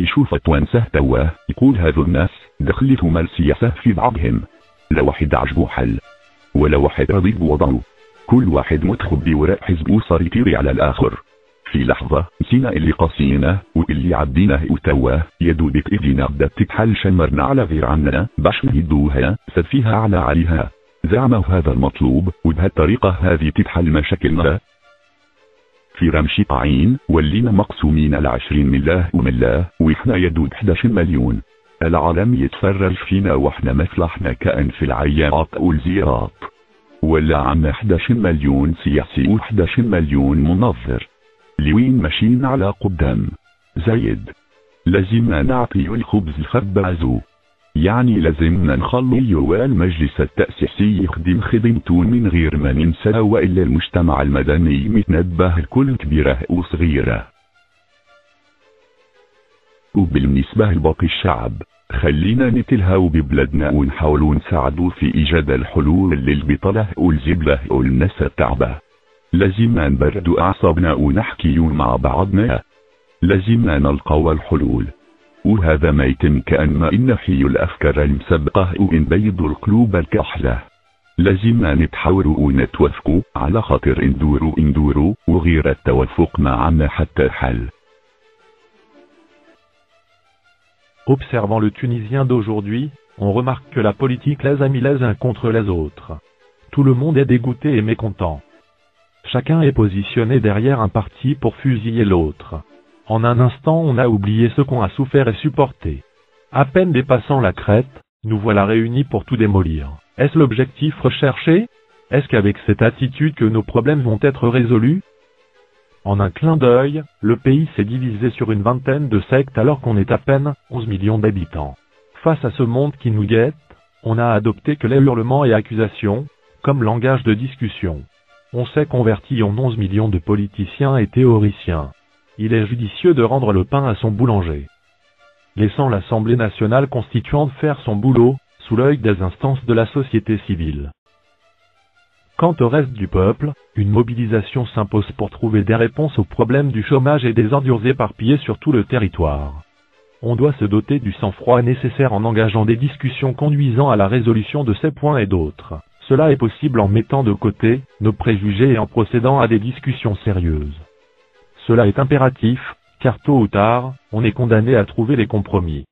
يشوف توانسه توا يقول هذو الناس دخلتهم السياسة في بعضهم. لا واحد عجبه حل ولا واحد راضي بوضعه، كل واحد متخبي وراء حزب وصار يطير على الآخر. في لحظة نسينا اللي قاسيناه واللي عديناه وتوا يدوبك ايدينا بدات تتحل شمرنا على غير عننا باش نهدوها سد فيها على عليها. زعما هذا المطلوب وبهالطريقة هذه تتحل مشاكلنا. في رمشي طاعين ولينا مقسومين على 20 ملاه وملاه وإحنا يدود 11 مليون. العالم يتفرج فينا واحنا مفلحنا كأن في العياط والزيارات. ولا عنا 11 مليون سياسي و11 مليون منظر. لوين ماشيين على قدام؟ زايد لازمنا نعطيو الخبز الخبازو، يعني لازمنا نخليو المجلس التأسيسي يخدم خدمته من غير ما ننسى وإلا المجتمع المدني متنبه لكل كبيرة وصغيرة. وبالنسبة لباقي الشعب خلينا نتلهاو ببلادنا ونحاولوا نساعدوا في إيجاد الحلول للبطالة والزبلة والناس التعبة. لازمنا نبردوا أعصابنا ونحكيو مع بعضنا. لازمنا نلقاو الحلول، وهذا ما يتم كأن نحيي الأفكار المسبقة ونبيض القلوب الكحلة. لازمنا نتحاوروا ونتوافقوا على خاطر ندوروا وغير التوافق ما عنا حتى حل. Observant le Tunisien d'aujourd'hui, on remarque que la politique les a mis les uns contre les autres. Tout le monde est dégoûté et mécontent. Chacun est positionné derrière un parti pour fusiller l'autre. En un instant on a oublié ce qu'on a souffert et supporté. À peine dépassant la crête, nous voilà réunis pour tout démolir. Est-ce l'objectif recherché? Est-ce qu'avec cette attitude que nos problèmes vont être résolus? En un clin d'œil, le pays s'est divisé sur une vingtaine de sectes alors qu'on est à peine 11 millions d'habitants. Face à ce monde qui nous guette, on a adopté que les hurlements et accusations, comme langage de discussion. On s'est converti en 11 millions de politiciens et théoriciens. Il est judicieux de rendre le pain à son boulanger. Laissant l'Assemblée nationale constituante faire son boulot, sous l'œil des instances de la société civile. Quant au reste du peuple, une mobilisation s'impose pour trouver des réponses aux problèmes du chômage et des ordures éparpillées sur tout le territoire. On doit se doter du sang-froid nécessaire en engageant des discussions conduisant à la résolution de ces points et d'autres. Cela est possible en mettant de côté nos préjugés et en procédant à des discussions sérieuses. Cela est impératif, car tôt ou tard, on est condamné à trouver les compromis.